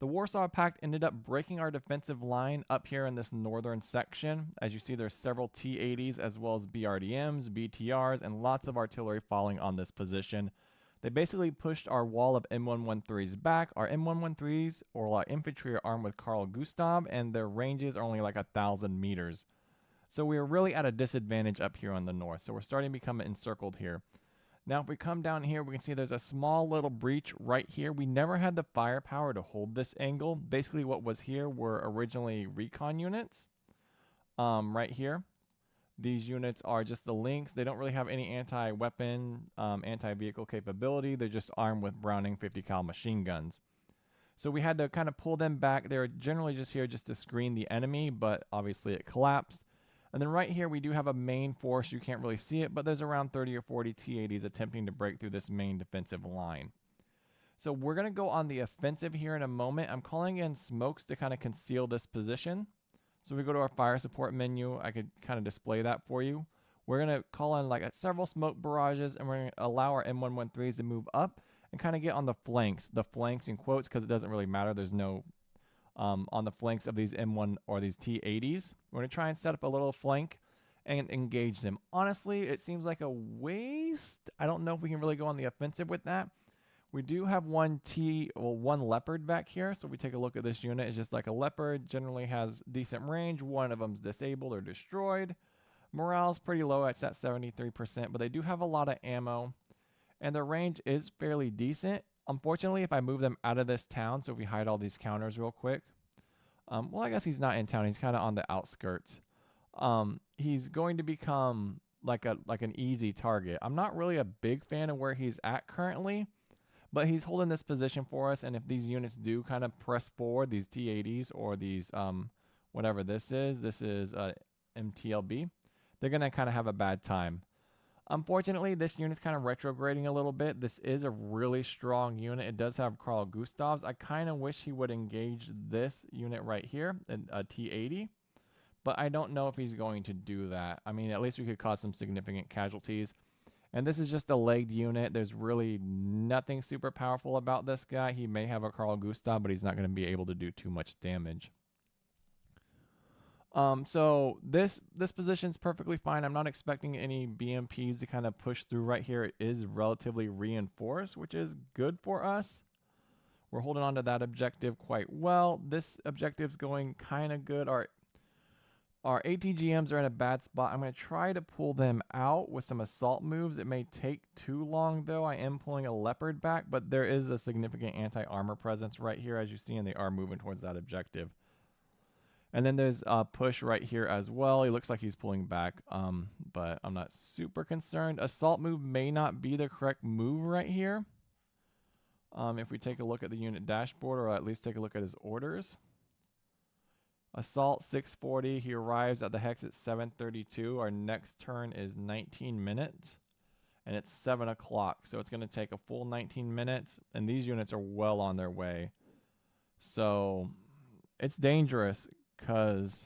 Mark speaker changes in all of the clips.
Speaker 1: The Warsaw Pact ended up breaking our defensive line up here in this northern section. As you see, there's several T-80s as well as BRDMs, BTRs, and lots of artillery falling on this position. They basically pushed our wall of M113s back. Our M113s, or our infantry, are armed with Carl Gustav, and their ranges are only like 1,000 meters. So we are really at a disadvantage up here on the north. So we're starting to become encircled here. Now, if we come down here, we can see there's a small little breach right here. We never had the firepower to hold this angle. Basically, what was here were originally recon units right here. These units are just the links. They don't really have any anti-weapon, anti-vehicle capability. They're just armed with Browning 50 cal machine guns. So we had to kind of pull them back. They're generally just here just to screen the enemy, but obviously it collapsed. And then right here, we do have a main force. You can't really see it, but there's around 30 or 40 T-80s attempting to break through this main defensive line. So we're going to go on the offensive here in a moment. I'm calling in smokes to kind of conceal this position. So if we go to our fire support menu, I could kind of display that for you. We're going to call in like several smoke barrages, and we're going to allow our M113s to move up and kind of get on the flanks. The flanks in quotes, because it doesn't really matter. There's no on the flanks of these M1 or these T-80s. We're going to try and set up a little flank and engage them. Honestly, it seems like a waste. I don't know if we can really go on the offensive with that. We do have one Leopard back here. So if we take a look at this unit, it's just like a Leopard. Generally has decent range. One of them's disabled or destroyed. Morale's pretty low. It's at 73%, but they do have a lot of ammo. And their range is fairly decent. Unfortunately, if I move them out of this town, so if we hide all these counters real quick. Well, I guess he's not in town. He's kind of on the outskirts. He's going to become like an easy target. I'm not really a big fan of where he's at currently, but he's holding this position for us. And if these units do kind of press forward, these T-80s or these whatever this is MTLB, they're going to kind of have a bad time. Unfortunately, this unit's kind of retrograding a little bit. This is a really strong unit. It does have Carl Gustavs. I kind of wish he would engage this unit right here, a T-80. But I don't know if he's going to do that. I mean, at least we could cause some significant casualties. And this is just a legged unit. There's really nothing super powerful about this guy. He may have a Carl Gustav, but he's not going to be able to do too much damage. So this position's perfectly fine. I'm not expecting any BMPs to kind of push through right here. It is relatively reinforced, which is good for us. We're holding on to that objective quite well. This objective's going kind of good. Our ATGMs are in a bad spot. I'm going to try to pull them out with some assault moves. It may take too long, though. I am pulling a Leopard back, but there is a significant anti-armor presence right here, as you see, and they are moving towards that objective. And then there's a push right here as well. He looks like he's pulling back, but I'm not super concerned. Assault move may not be the correct move right here. If we take a look at the unit dashboard, or at least take a look at his orders. Assault 640. He arrives at the hex at 7:32. Our next turn is 19 minutes, and it's 7 o'clock. So it's going to take a full 19 minutes, and these units are well on their way. So it's dangerous, because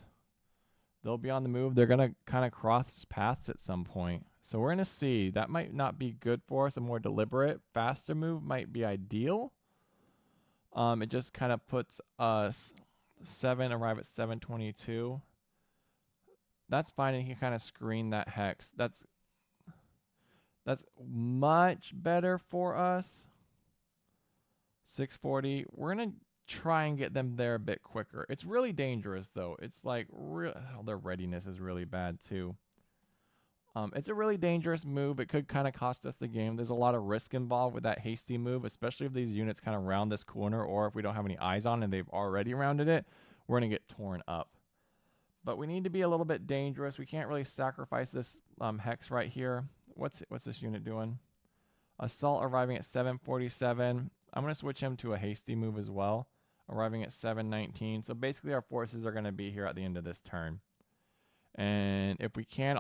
Speaker 1: they'll be on the move. They're going to kind of cross paths at some point. So we're going to see. That might not be good for us. A more deliberate, faster move might be ideal. It just kind of puts us arrive at 7:22. That's fine, and he can kind of screen that hex. That's much better for us. 640. We're going to try and get them there a bit quicker. It's really dangerous, though. It's like their readiness is really bad too. It's a really dangerous move. It could kind of cost us the game. There's a lot of risk involved with that hasty move, especially if these units kind of round this corner, or if we don't have any eyes on and they've already rounded it, we're going to get torn up. But we need to be a little bit dangerous. We can't really sacrifice this hex right here. What's this unit doing? Assault arriving at 7:47. I'm going to switch him to a hasty move as well, arriving at 7:19. So basically our forces are going to be here at the end of this turn. And if we can,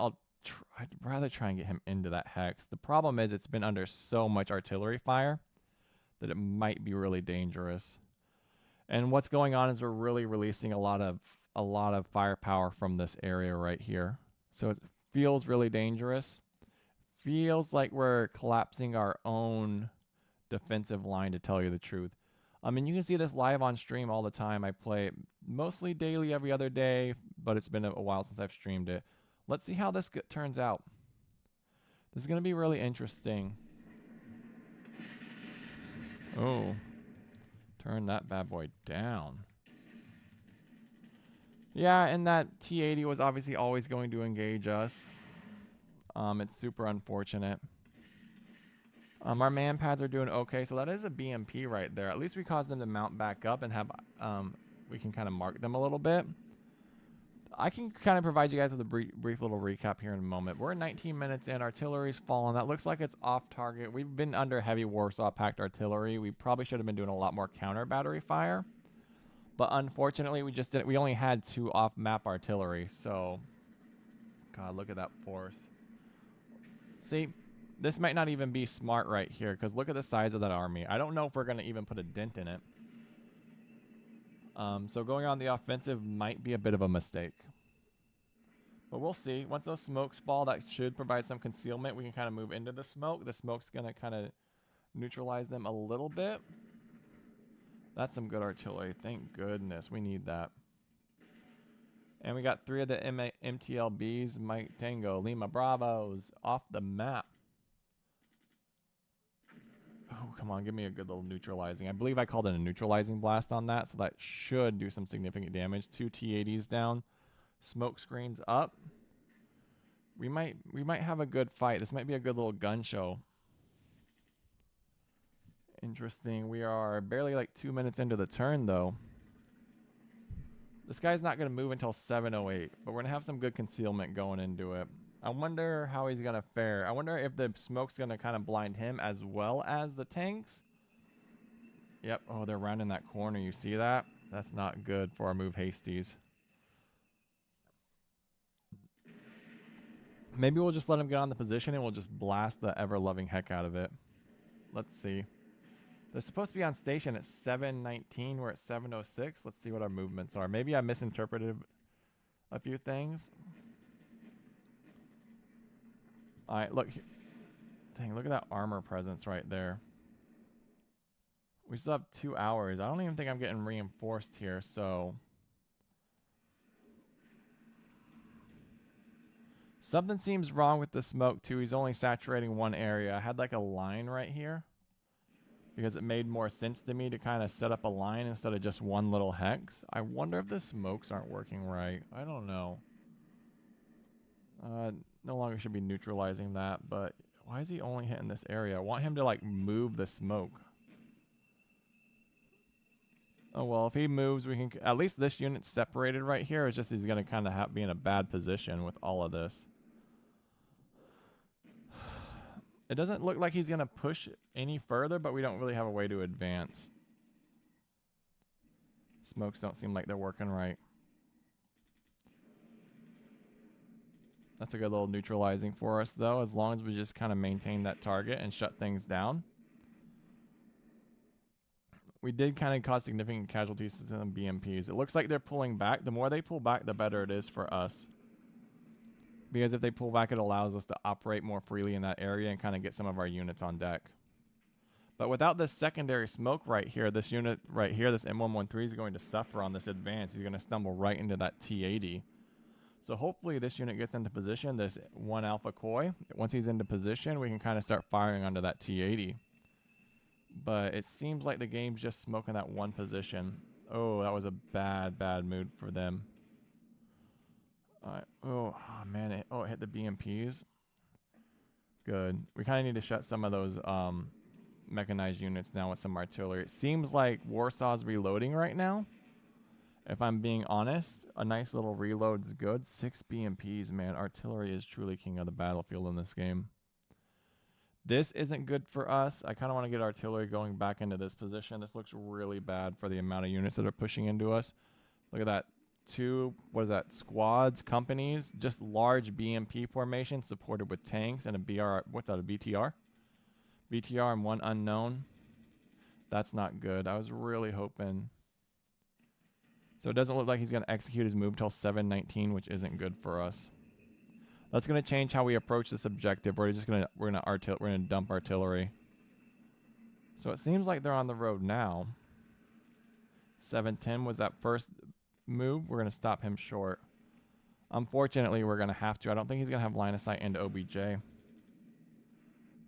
Speaker 1: I'd rather try and get him into that hex. The problem is it's been under so much artillery fire that it might be really dangerous. And what's going on is we're really releasing a lot of firepower from this area right here. So it feels really dangerous. Feels like we're collapsing our own defensive line, to tell you the truth. I mean, you can see this live on stream all the time. I play it mostly daily, every other day, but it's been a while since I've streamed it. Let's see how this turns out. This is going to be really interesting. Oh, turn that bad boy down. Yeah, and that T-80 was obviously always going to engage us. It's super unfortunate. Our man pads are doing okay, so that is a BMP right there. At least we caused them to mount back up and have, we can kind of mark them a little bit. I can kind of provide you guys with a brief little recap here in a moment. We're 19 minutes in, artillery's fallen. That looks like it's off target. We've been under heavy Warsaw Pact artillery. We probably should have been doing a lot more counter battery fire. But unfortunately, we just didn't. We only had 2 off-map artillery, so... God, look at that force. See, this might not even be smart right here, because look at the size of that army. I don't know if we're going to even put a dent in it. So going on the offensive might be a bit of a mistake. But we'll see. Once those smokes fall, that should provide some concealment. We can kind of move into the smoke. The smoke's going to kind of neutralize them a little bit. That's some good artillery. Thank goodness. We need that. And we got 3 of the MTLBs, Mike Tango, Lima Bravos, off the map. Oh, come on. Give me a good little neutralizing. I believe I called it a neutralizing blast on that, so that should do some significant damage. 2 T-80s down. Smoke screens up. We might have a good fight. This might be a good little gun show. Interesting. We are barely like 2 minutes into the turn, though. This guy's not going to move until 7:08, but we're going to have some good concealment going into it. I wonder how he's going to fare. I wonder if the smoke's going to kind of blind him as well as the tanks. Yep. Oh, they're rounding that corner. You see that? That's not good for our move hasties. Maybe we'll just let him get on the position and we'll just blast the ever-loving heck out of it. Let's see. They're supposed to be on station at 7:19. We're at 7:06. Let's see what our movements are. Maybe I misinterpreted a few things. All right, look. Dang, look at that armor presence right there. We still have 2 hours. I don't even think I'm getting reinforced here, so... Something seems wrong with the smoke, too. He's only saturating one area. I had like a line right here, because it made more sense to me to kind of set up a line instead of just one little hex. I wonder if the smokes aren't working right. I don't know. No longer should be neutralizing that, but why is he only hitting this area? I want him to like move the smoke. Oh well, if he moves, we can... At least this unit's separated right here. It's just he's going to kind of be in a bad position with all of this. It doesn't look like he's going to push any further, but we don't really have a way to advance. Smokes don't seem like they're working right. That's a good little neutralizing for us, though, as long as we just kind of maintain that target and shut things down. We did kind of cause significant casualties to some BMPs. It looks like they're pulling back. The more they pull back, the better it is for us. Because if they pull back, it allows us to operate more freely in that area and kind of get some of our units on deck. But without this secondary smoke right here, this unit right here, this M113 is going to suffer on this advance. He's going to stumble right into that T-80. So hopefully this unit gets into position, this 1 Alpha Koi. Once he's into position, we can kind of start firing onto that T-80. But it seems like the game's just smoking that one position. Oh, that was a bad, bad mood for them. Oh man, it hit the BMPs. Good. We kind of need to shut some of those mechanized units down with some artillery. It seems like Warsaw's reloading right now. If I'm being honest, a nice little reload's good. 6 BMPs, man. Artillery is truly king of the battlefield in this game. This isn't good for us. I kind of want to get artillery going back into this position. This looks really bad for the amount of units that are pushing into us. Look at that. 2, what is that, squads, companies, just large BMP formation supported with tanks and a BR, what's that, a BTR? BTR and 1 unknown. That's not good. I was really hoping. So it doesn't look like he's going to execute his move till 7:19, which isn't good for us. That's going to change how we approach this objective. We're going to dump artillery. So it seems like they're on the road now. 710 was that first move. We're going to stop him short. Unfortunately, we're going to have to. I don't think he's going to have line of sight into OBJ.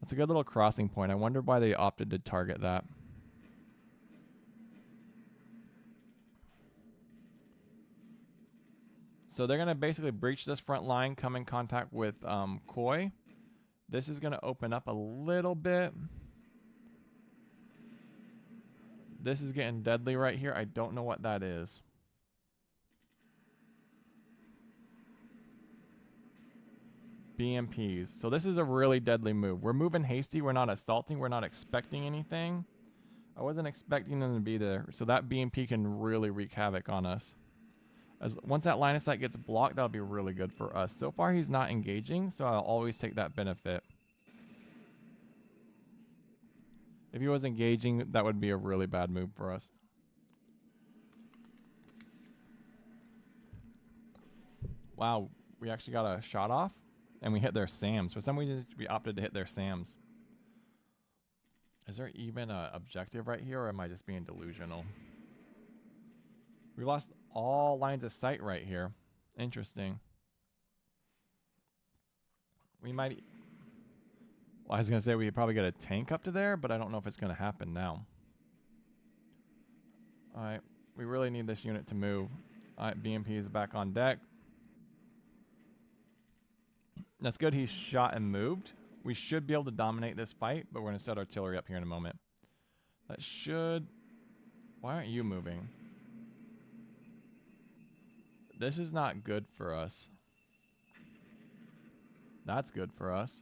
Speaker 1: That's a good little crossing point. I wonder why they opted to target that. So they're going to basically breach this front line, come in contact with Koi. This is going to open up a little bit. This is getting deadly right here. I don't know what that is. BMPs. So this is a really deadly move. We're moving hasty. We're not assaulting. We're not expecting anything. I wasn't expecting them to be there. So that BMP can really wreak havoc on us. Once that line of sight gets blocked, that'll be really good for us. So far, he's not engaging, so I'll always take that benefit. If he was engaging, that would be a really bad move for us. Wow, we actually got a shot off, and we hit their SAMs. For some reason, we opted to hit their SAMs. Is there even an objective right here, or am I just being delusional? We lost all lines of sight right here. Interesting. We might... Well, I was going to say we could probably get a tank up to there, but I don't know if it's going to happen now. Alright, we really need this unit to move. Alright, BMP is back on deck. That's good, he's shot and moved. We should be able to dominate this fight, but we're going to set artillery up here in a moment. That should... Why aren't you moving? This is not good for us. That's good for us.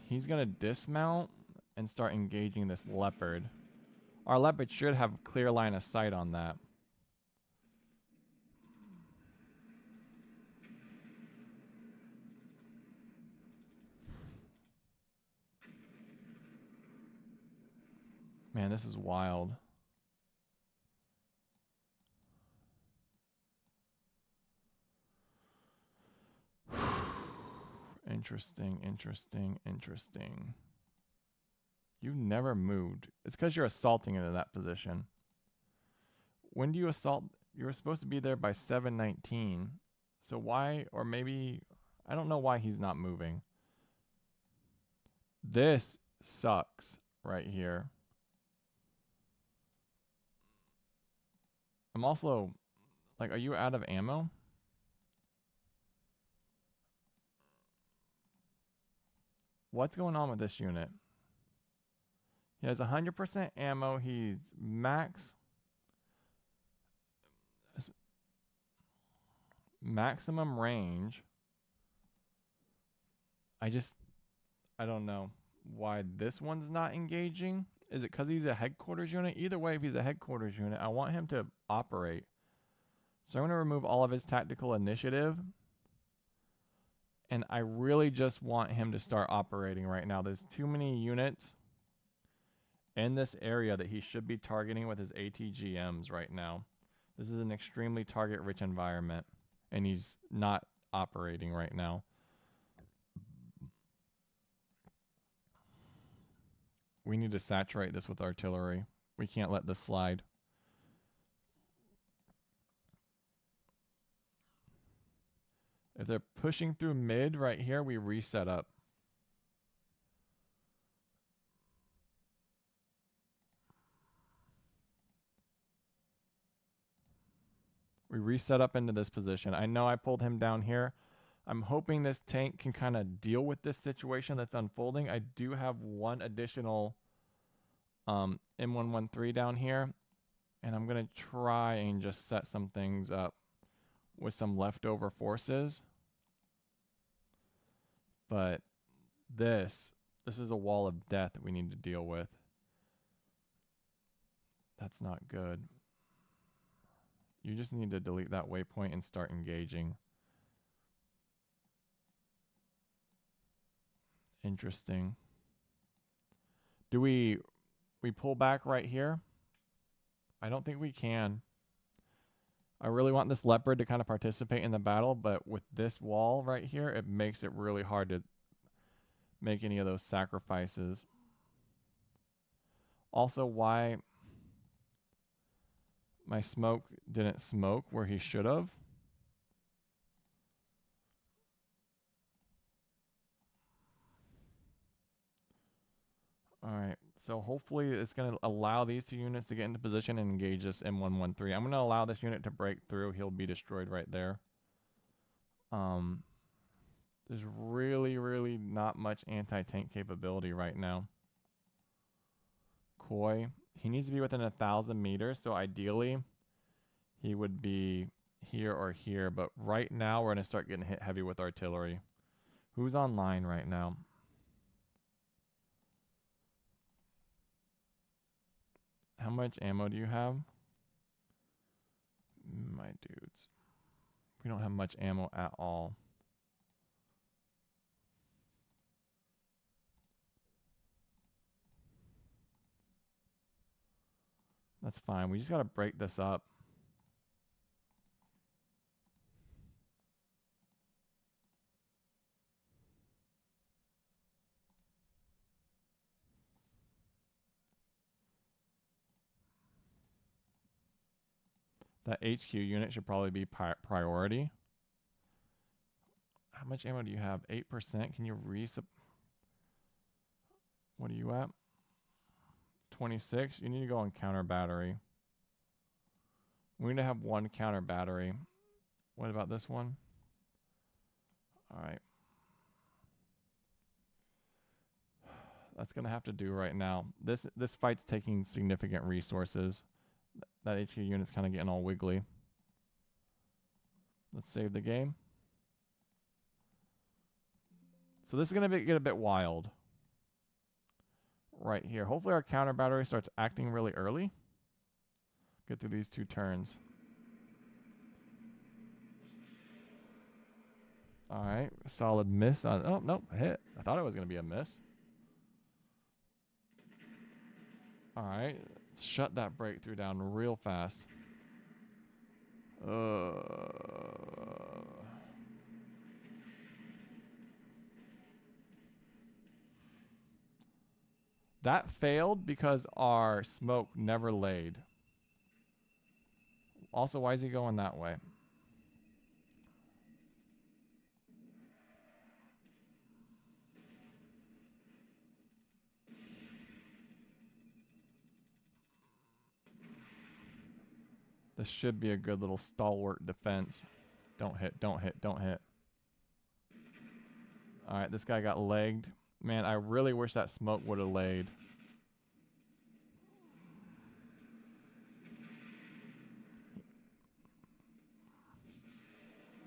Speaker 1: He's going to dismount and start engaging this leopard. Our leopard should have a clear line of sight on that. Man, this is wild. Interesting, interesting, interesting. You never moved. It's because you're assaulting into that position. When do you assault? You were supposed to be there by 7:19. So why, or maybe, I don't know why he's not moving. This sucks right here. I'm also, like, are you out of ammo? What's going on with this unit? He has 100% ammo. He's maximum range. I don't know why this one's not engaging. Is it because he's a headquarters unit? Either way, if he's a headquarters unit, I want him to operate. So I'm going to remove all of his tactical initiative. And I really just want him to start operating right now. There's too many units in this area that he should be targeting with his ATGMs right now. This is an extremely target-rich environment, and he's not operating right now. We need to saturate this with artillery. We can't let this slide. If they're pushing through mid right here, we reset up. We reset up into this position. I know I pulled him down here. I'm hoping this tank can kind of deal with this situation that's unfolding. I do have one additional M113 down here, and I'm going to try and just set some things up with some leftover forces. But this is a wall of death that we need to deal with. That's not good. You just need to delete that waypoint and start engaging. Interesting. Do we pull back right here? I don't think we can. I really want this leopard to kind of participate in the battle, but with this wall right here, it makes it really hard to make any of those sacrifices. Also, why my smoke didn't smoke where he should have. All right, so hopefully it's going to allow these two units to get into position and engage this M113. I'm going to allow this unit to break through. He'll be destroyed right there. There's really not much anti-tank capability right now. Koi, he needs to be within 1,000 meters, so ideally he would be here or here, but right now we're going to start getting hit heavy with artillery. Who's online right now? How much ammo do you have? My dudes. We don't have much ammo at all. That's fine. We just got to break this up. That HQ unit should probably be priority. How much ammo do you have? 8%. Can you what are you at? 26. You need to go on counter battery. We need to have one counter battery. What about this one? All right. That's going to have to do right now. This fight's taking significant resources. That HQ unit's kind of getting all wiggly. Let's save the game. So this is going to get a bit wild. Right here. Hopefully our counter battery starts acting really early. Get through these 2 turns. All right. Solid miss. Oh, nope. Hit. I thought it was going to be a miss. All right. Shut that breakthrough down real fast. That failed because our smoke never laid. Also, why is he going that way? This should be a good little stalwart defense. Don't hit, don't hit, don't hit. All right, this guy got legged. Man, I really wish that smoke would have laid.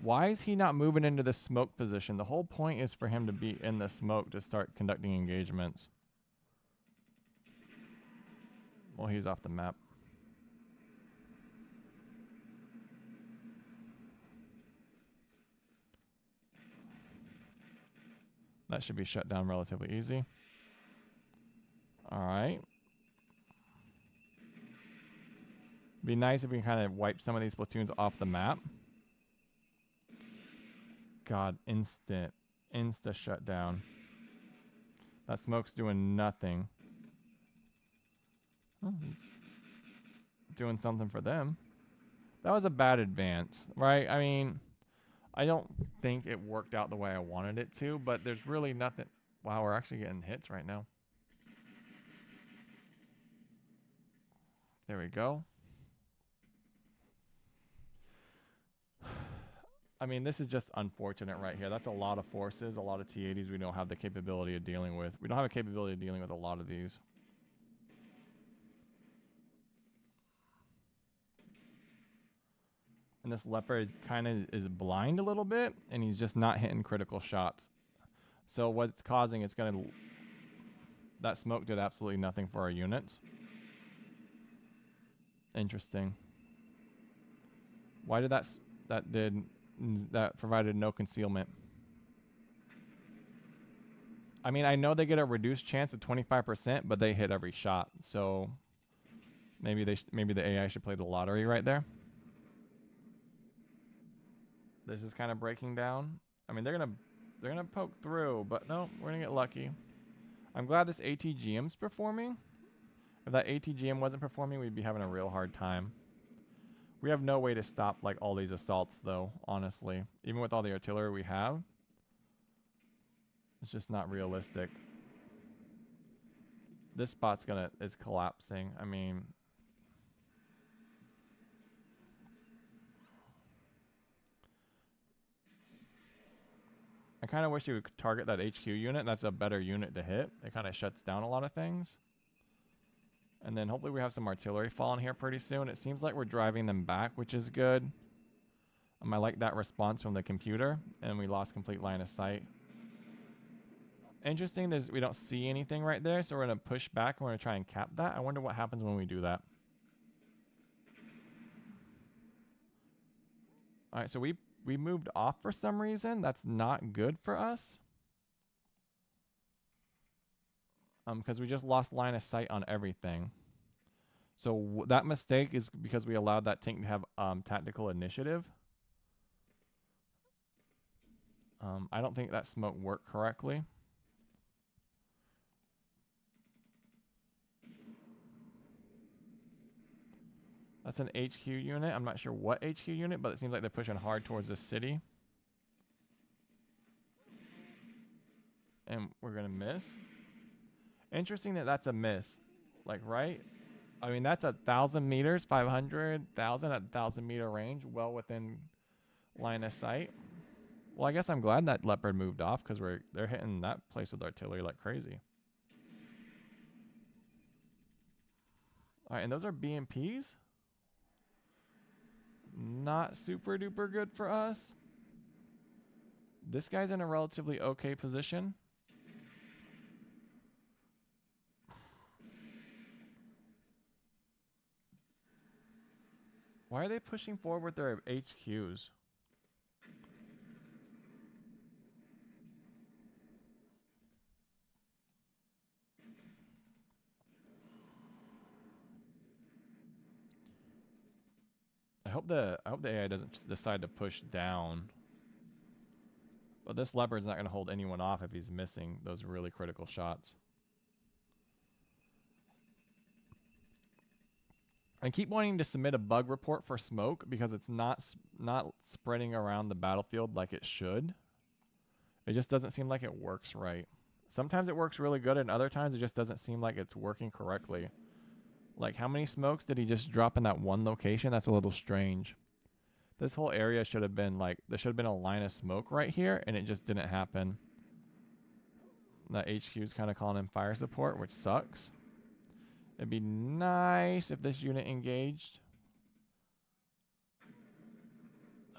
Speaker 1: Why is he not moving into the smoke position? The whole point is for him to be in the smoke to start conducting engagements. Well, he's off the map. That should be shut down relatively easy. All right. Be nice if we can kind of wipe some of these platoons off the map. God, insta shutdown. That smoke's doing nothing. Oh, he's doing something for them. That was a bad advance, right? I mean, I don't think it worked out the way I wanted it to, but there's really nothing. Wow, we're actually getting hits right now. There we go. I mean, this is just unfortunate right here. That's a lot of forces, a lot of T-80s we don't have the capability of dealing with. We don't have a capability of dealing with a lot of these. And this Leopard kind of is blind a little bit, and he's just not hitting critical shots. So what's causing it's going to... That smoke did absolutely nothing for our units. Interesting. Why did that provided no concealment? I mean, I know they get a reduced chance of 25%, but they hit every shot. So maybe the AI should play the lottery right there. This is kind of breaking down. I mean, they're They're going to poke through, but no, we're going to get lucky. I'm glad this ATGM's performing. If that ATGM wasn't performing, we'd be having a real hard time. We have no way to stop like all these assaults though, honestly. Even with all the artillery we have, it's just not realistic. This spot's is collapsing. I mean, I kind of wish you would target that HQ unit. That's a better unit to hit. It kind of shuts down a lot of things. And then hopefully we have some artillery falling here pretty soon. It seems like we're driving them back, which is good. I like that response from the computer. And we lost complete line of sight. Interesting, we don't see anything right there, so we're going to push back and we're going to try and cap that. I wonder what happens when we do that. Alright, so we moved off for some reason. That's not good for us. Because we just lost line of sight on everything. So that mistake is because we allowed that tank to have tactical initiative. I don't think that smoke worked correctly. That's an HQ unit. I'm not sure what HQ unit, but it seems like they're pushing hard towards the city. And we're going to miss. Interesting that that's a miss. Like, right? I mean, that's 1,000 meters, 500,000 at 1,000 meter range, well within line of sight. Well, I guess I'm glad that Leopard moved off because they're hitting that place with artillery like crazy. All right, and those are BMPs. Not super duper good for us. This guy's in a relatively okay position. Why are they pushing forward with their HQs? I hope the AI doesn't decide to push down. But this Leopard's not going to hold anyone off if he's missing those really critical shots. I keep wanting to submit a bug report for smoke because it's not spreading around the battlefield like it should. It just doesn't seem like it works right. Sometimes it works really good and other times it just doesn't seem like it's working correctly. Like, how many smokes did he just drop in that one location? That's a little strange. This whole area should have been like, there should have been a line of smoke right here, and it just didn't happen. That HQ is kind of calling in fire support, which sucks. It'd be nice if this unit engaged.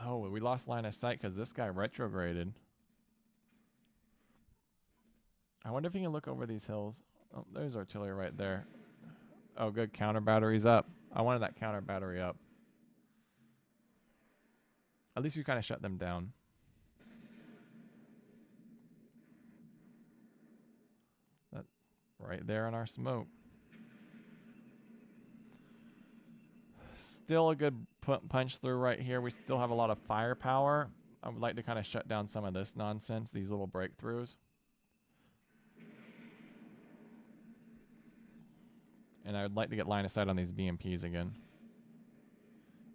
Speaker 1: Oh, we lost line of sight because this guy retrograded. I wonder if you can look over these hills. Oh, there's artillery right there. Oh, good. Counter battery's up. I wanted that counter battery up. At least we kind of shut them down. That right there in our smoke. Still a good punch through right here. We still have a lot of firepower. I would like to kind of shut down some of this nonsense, these little breakthroughs. And I would like to get line of sight on these BMPs again.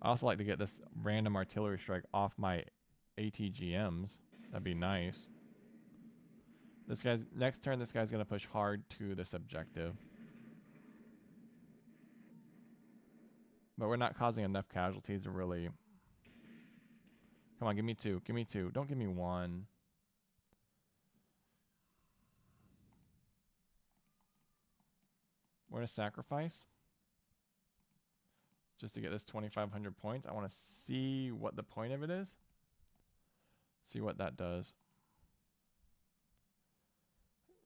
Speaker 1: I also like to get this random artillery strike off my ATGMs. That'd be nice. This guy's next turn, this guy's going to push hard to this objective. But we're not causing enough casualties to really... Come on, give me two. Give me two. Don't give me one. We're going to sacrifice. Just to get this 2,500 points. I want to see what the point of it is. See what that does.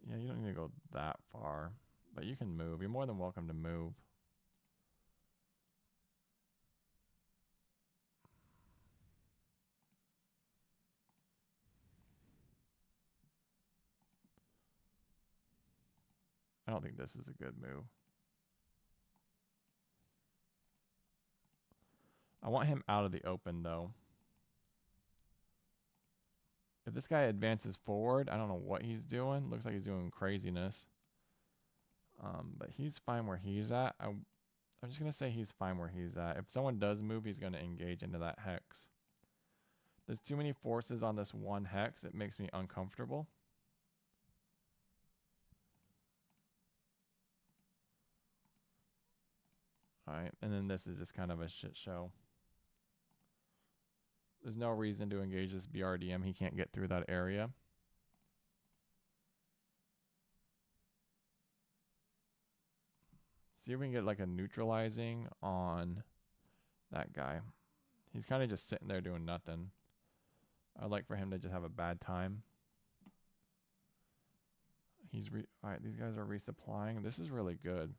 Speaker 1: Yeah, you don't need to go that far. But you can move. You're more than welcome to move. I don't think this is a good move. I want him out of the open, though. If this guy advances forward, I don't know what he's doing. Looks like he's doing craziness. But he's fine where he's at. I'm just going to say he's fine where he's at. If someone does move, he's going to engage into that hex. There's too many forces on this one hex. It makes me uncomfortable. Alright, and then this is just kind of a shit show. There's no reason to engage this BRDM. He can't get through that area. See if we can get like a neutralizing on that guy. He's kind of just sitting there doing nothing. I'd like for him to just have a bad time. Alright, these guys are resupplying. This is really good.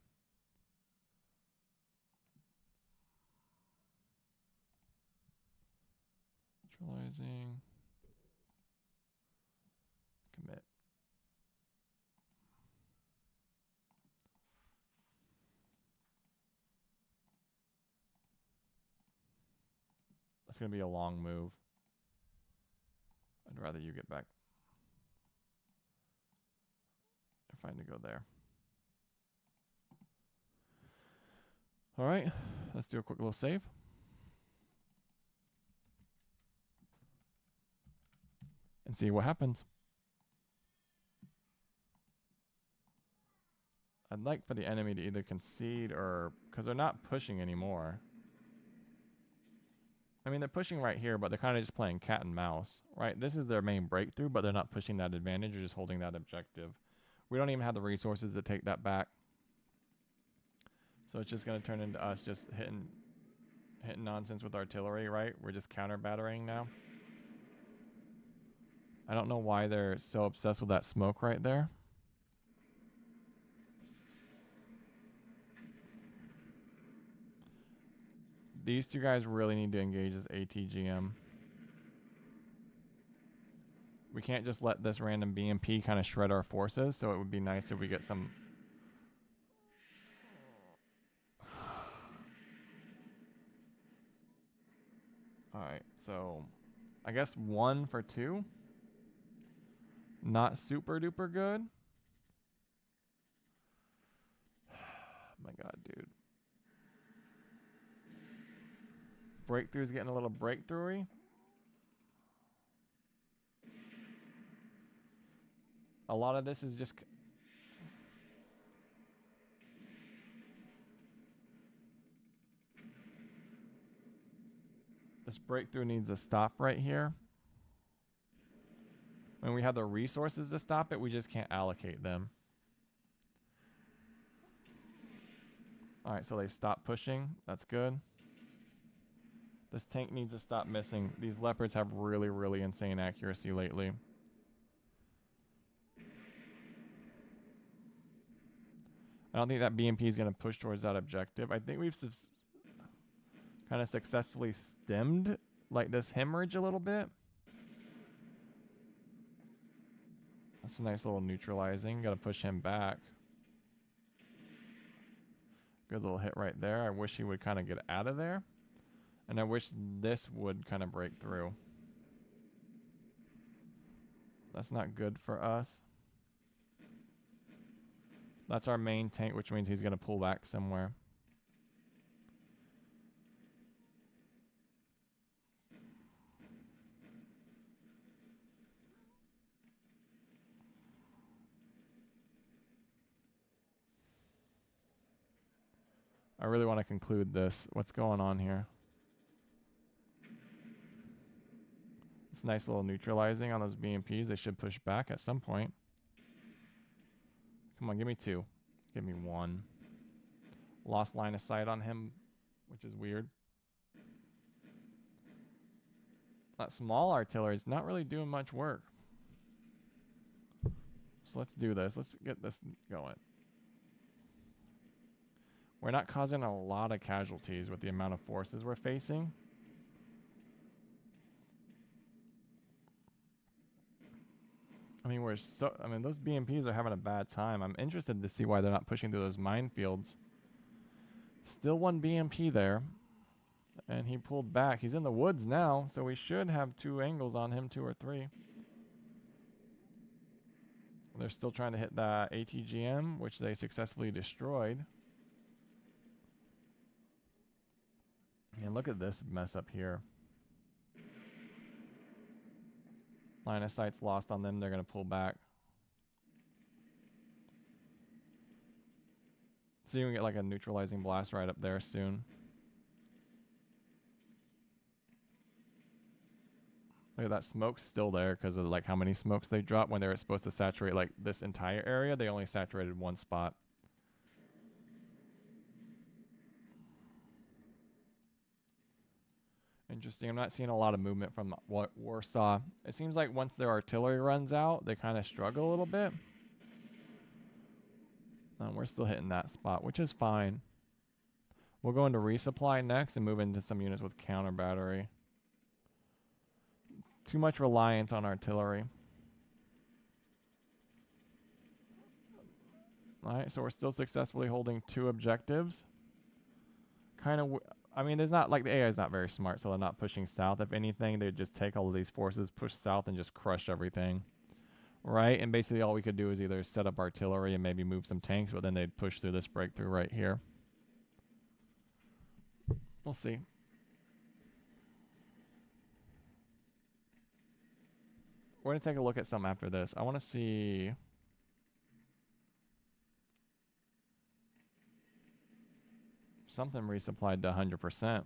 Speaker 1: Neutralizing. Commit. That's going to be a long move. I'd rather you get back. Fine to go there. All right, let's do a quick little save. And see what happens. I'd like for the enemy to either concede or, because they're not pushing anymore. I mean, they're pushing right here, but they're kind of just playing cat and mouse, right? This is their main breakthrough, but they're not pushing that advantage. They're just holding that objective. We don't even have the resources to take that back. So it's just going to turn into us just hitting nonsense with artillery, right? We're just counter battering now. I don't know why they're so obsessed with that smoke right there. These two guys really need to engage this ATGM. We can't just let this random BMP kind of shred our forces, so it would be nice if we get some... Alright, so I guess 1 for 2. Not super duper good. My god, dude. Breakthrough's getting a little breakthroughy. A lot of this is just... This breakthrough needs to stop right here. When we have the resources to stop it, we just can't allocate them. Alright, so they stop pushing. That's good. This tank needs to stop missing. These leopards have really, really insane accuracy lately. I don't think that BMP is going to push towards that objective. I think we've kind of successfully stemmed like this hemorrhage a little bit. That's a nice little neutralizing. Got to push him back. Good little hit right there. I wish he would kind of get out of there. And I wish this would kind of break through. That's not good for us. That's our main tank, which means he's going to pull back somewhere. I really want to conclude this. What's going on here? It's nice little neutralizing on those BMPs. They should push back at some point. Come on, give me 2. Give me 1. Lost line of sight on him, which is weird. That small artillery is not really doing much work. So let's do this. Let's get this going. We're not causing a lot of casualties with the amount of forces we're facing. I mean, those BMPs are having a bad time. I'm interested to see why they're not pushing through those minefields. Still 1 BMP there. And he pulled back. He's in the woods now, so we should have 2 angles on him, 2 or 3. They're still trying to hit that ATGM, which they successfully destroyed. And look at this mess up here. Line of sight's lost on them. They're going to pull back. So you can get like a neutralizing blast right up there soon. Look at that smoke still there because of like how many smokes they dropped when they were supposed to saturate like this entire area. They only saturated one spot. Interesting. I'm not seeing a lot of movement from Warsaw. It seems like once their artillery runs out, they kind of struggle a little bit. We're still hitting that spot, which is fine. We'll go into resupply next and move into some units with counter battery. Too much reliance on artillery. Alright, so we're still successfully holding 2 objectives. Kind of, I mean, there's not, like, the AI is not very smart, so they're not pushing south. If anything, they'd just take all of these forces, push south, and just crush everything. Right? And basically all we could do is either set up artillery and maybe move some tanks, but then they'd push through this breakthrough right here. We'll see. We're going to take a look at some after this. I want to see... something resupplied to 100%.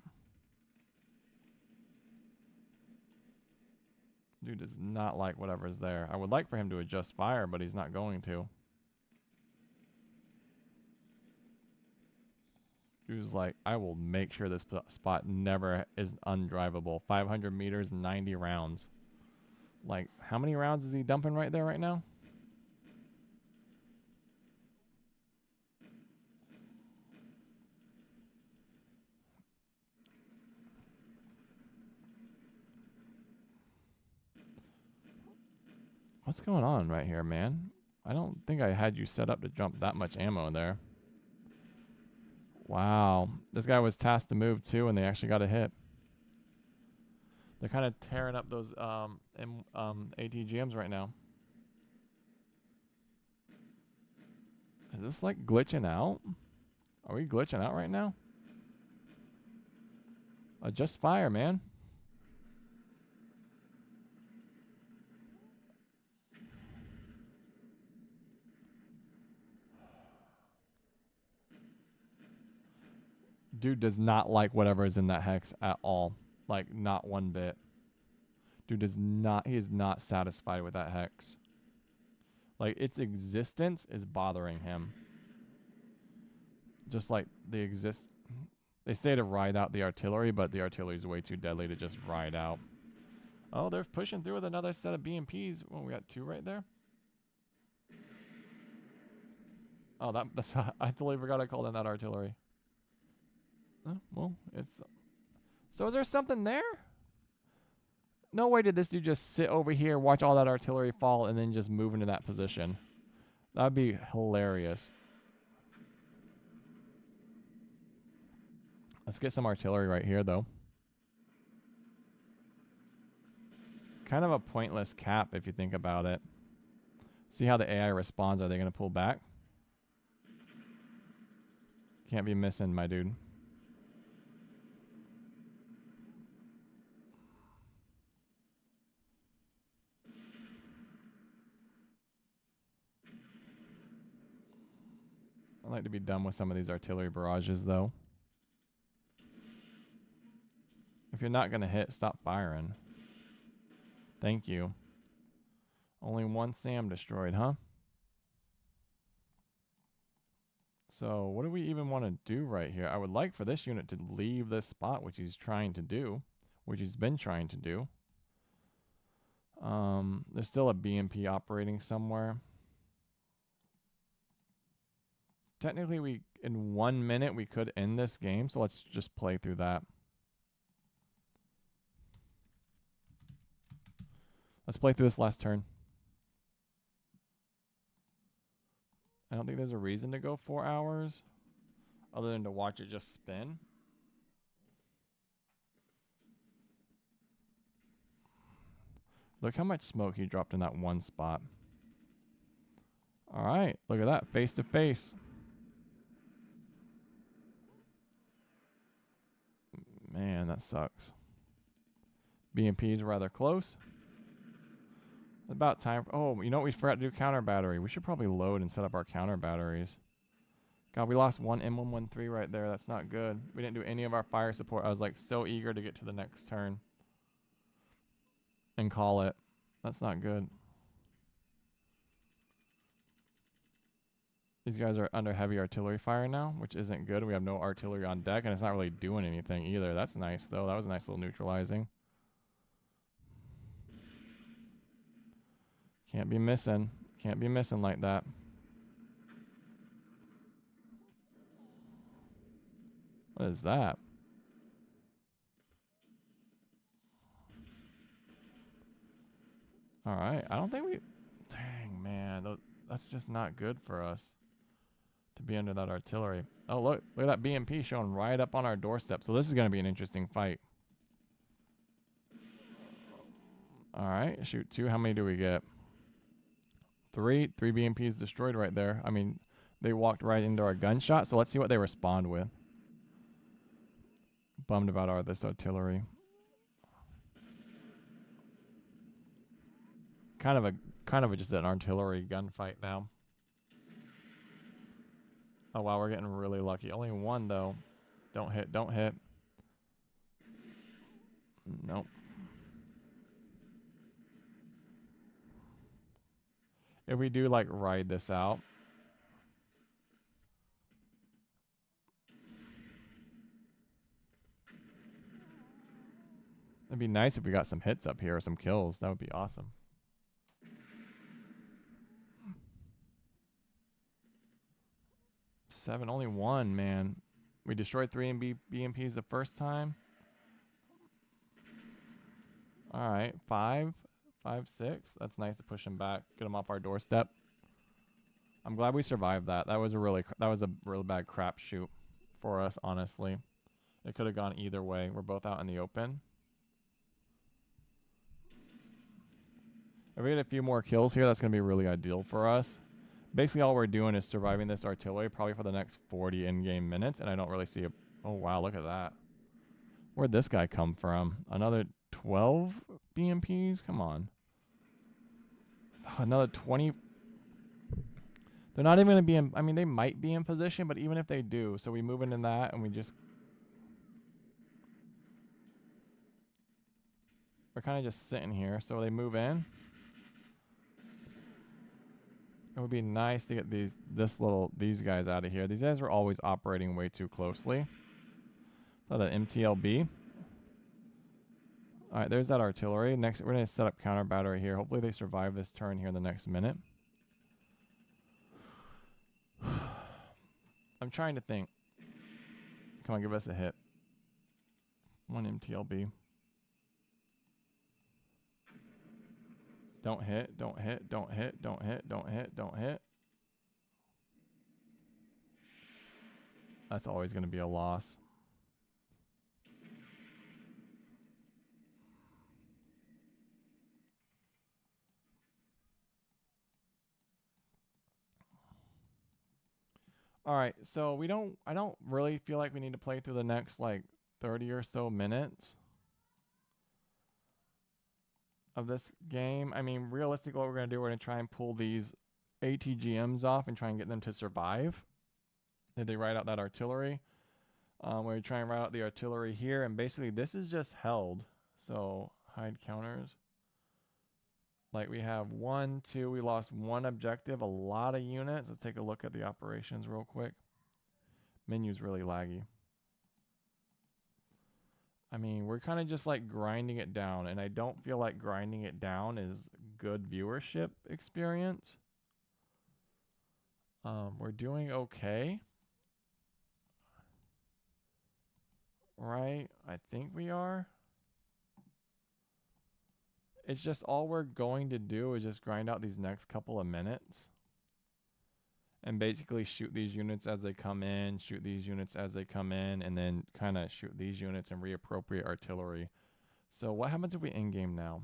Speaker 1: Dude does not like whatever's there. I would like for him to adjust fire, but he's not going to. Dude's like, I will make sure this spot never is undrivable. 500 meters, 90 rounds. Like, how many rounds is he dumping right there right now? What's going on right here, man? I don't think I had you set up to jump that much ammo in there. Wow. This guy was tasked to move too, and they actually got a hit. They're kind of tearing up those ATGMs right now. Is this like glitching out? Are we glitching out right now? Adjust fire, man. Dude does not like whatever is in that hex at all. Like, not one bit. Dude does not, he is not satisfied with that hex. Like, its existence is bothering him. Just like they say to ride out the artillery, but the artillery is way too deadly to just ride out. Oh, they're pushing through with another set of BMPs. Oh, we got 2 right there. Oh, that's I totally forgot I called in that artillery. Well, it's... So is there something there? No way did this dude just sit over here, watch all that artillery fall, and then just move into that position. That'd be hilarious. Let's get some artillery right here, though. Kind of a pointless cap if you think about it. See how the AI responds. Are they going to pull back? Can't be missing, my dude. I'd like to be done with some of these artillery barrages, though. If you're not going to hit, stop firing. Thank you. Only 1 SAM destroyed, huh? So what do we even want to do right here? I would like for this unit to leave this spot, which he's trying to do. Which he's been trying to do. There's still a BMP operating somewhere. Technically, in 1 minute, we could end this game. So let's just play through that. Let's play through this last turn. I don't think there's a reason to go 4 hours. Other than to watch it just spin. Look how much smoke he dropped in that one spot. All right, look at that, face to face. Man, that sucks. BMP's rather close. About time. Oh, you know what? We forgot to do counter battery. We should probably load and set up our counter batteries. God, we lost one M113 right there. That's not good. We didn't do any of our fire support. I was like so eager to get to the next turn and call it. That's not good. These guys are under heavy artillery fire now, which isn't good. We have no artillery on deck, and it's not really doing anything either. That's nice, though. That was a nice little neutralizing. Can't be missing. Can't be missing like that. What is that? All right. I don't think we... Dang, man. That's just not good for us to be under that artillery. Oh, look. Look at that BMP showing right up on our doorstep. So this is going to be an interesting fight. All right. Shoot 2. How many do we get? 3. 3 BMPs destroyed right there. I mean, they walked right into our gunshot. So let's see what they respond with. Bummed about this artillery. Kind of just an artillery gunfight now. Oh wow, we're getting really lucky. Only one though. Don't hit, don't hit. Nope. If we do like ride this out. It'd be nice if we got some hits up here or some kills. That would be awesome. Seven, only one, man. We destroyed 3 BMPs the first time. All right, 5, 5, 6. That's nice to push them back, get them off our doorstep. I'm glad we survived that. That was a really bad crapshoot for us, honestly. It could have gone either way. We're both out in the open. If we get a few more kills here, that's going to be really ideal for us. Basically, all we're doing is surviving this artillery probably for the next 40 in-game minutes, and I don't really see a... Oh, wow, look at that. Where'd this guy come from? Another 12 BMPs? Come on. Another 20... They're not even going to be in... I mean, they might be in position, but even if they do, so we move into that, and we just... We're kind of just sitting here, so they move in. It would be nice to get these guys out of here. These guys are always operating way too closely. So that MTLB. All right, there's that artillery. Next, we're going to set up counter battery here. Hopefully they survive this turn here in the next minute. I'm trying to think. Come on, give us a hit. 1 MTLB. Don't hit, don't hit, don't hit, don't hit, don't hit, don't hit. That's always going to be a loss. All right, so I don't really feel like we need to play through the next like 30 or so minutes of this game. I mean, realistically, what we're going to do, we're going to try and pull these ATGMs off and try and get them to survive. Did they ride out that artillery? We try and ride out the artillery here, and basically this is just held. So hide counters. Like we have 1, 2, we lost 1 objective, a lot of units. Let's take a look at the operations real quick. Menu's really laggy. I mean, we're kind of just like grinding it down, and I don't feel like grinding it down is good viewership experience. We're doing okay. Right? I think we are. It's just all we're going to do is just grind out these next couple of minutes. And basically shoot these units as they come in, shoot these units as they come in, and then kind of shoot these units and reappropriate artillery. So what happens if we in-game now?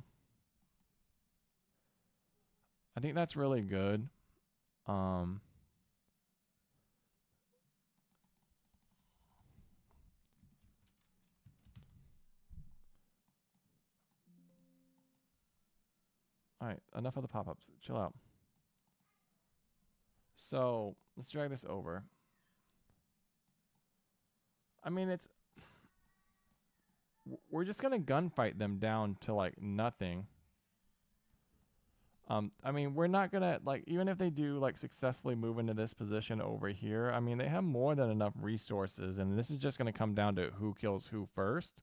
Speaker 1: I think that's really good. Um, all right, enough of the pop-ups. Chill out. So let's drag this over. I mean, we're just gonna gunfight them down to like nothing. I mean, we're not gonna like, even if they do like successfully move into this position over here. I mean, they have more than enough resources, and this is just gonna come down to who kills who first.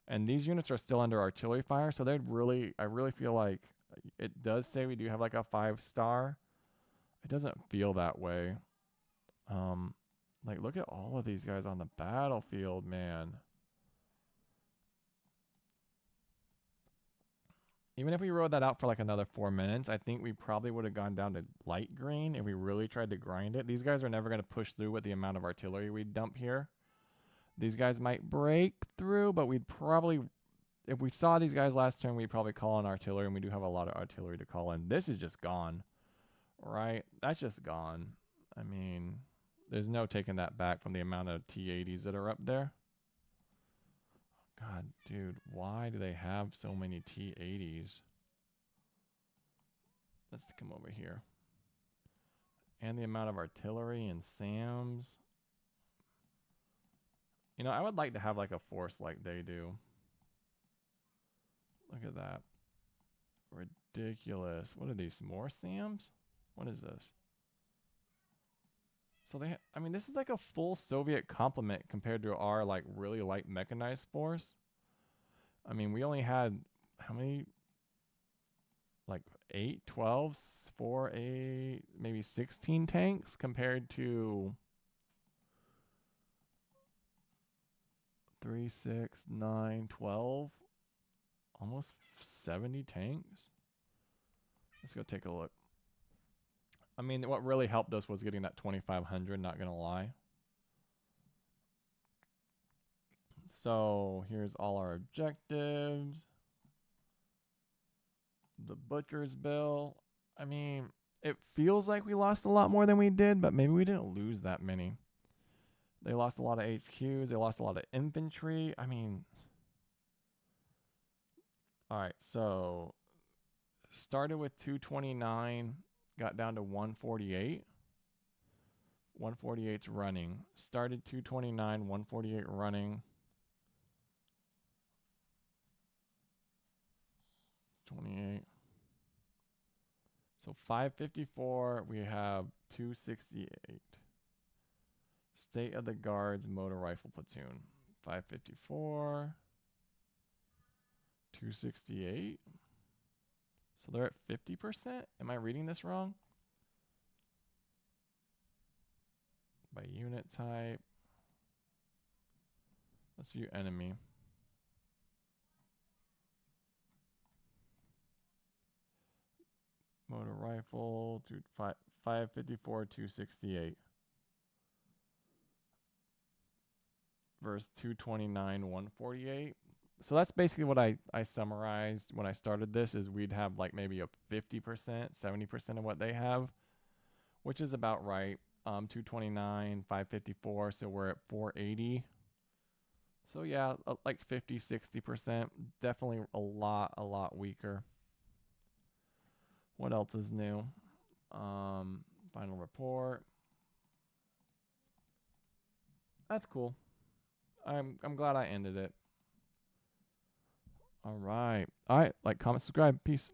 Speaker 1: And these units are still under artillery fire, so I really feel like it does say we do have like a 5-star. It doesn't feel that way. Like look at all of these guys on the battlefield, man. Even if we rode that out for like another 4 minutes, I think we probably would have gone down to light green if we really tried to grind it. These guys are never going to push through with the amount of artillery we dump here. These guys might break through, but we'd probably, if we saw these guys last turn, we'd probably call in artillery, and we do have a lot of artillery to call in. This is just gone, right? That's just gone. I mean, there's no taking that back from the amount of T-80s that are up there. God, dude, why do they have so many T-80s? Let's come over here. And the amount of artillery and SAMs. You know, I would like to have like a force like they do. Look at that. Ridiculous. What are these? More SAMs? What is this? So I mean, this is like a full Soviet complement compared to our like really light mechanized force. I mean, we only had how many? Like 8, 12, 4, 8, maybe 16 tanks compared to 3, 6, 9, 12, almost 70 tanks. Let's go take a look. I mean, what really helped us was getting that 2,500, not going to lie. So here's all our objectives. The Butcher's Bill. I mean, it feels like we lost a lot more than we did, but maybe we didn't lose that many. They lost a lot of HQs. They lost a lot of infantry. I mean, all right, so started with 229, got down to 148. 148's running. Started 229, 148 running. 28. So 554, we have 268. State of the Guards Motor Rifle Platoon. 554. 268. So they're at 50%? Am I reading this wrong? By unit type. Let's view enemy. Motor rifle, 554, 268. Versus 229, 148. So that's basically what I summarized when I started this, is we'd have like maybe a 50%, 70% of what they have, which is about right. 229, 554, so we're at 480. So yeah, like 50, 60%. Definitely a lot weaker. What else is new? Final report. That's cool. I'm glad I ended it. All right. Like, comment, subscribe. Peace.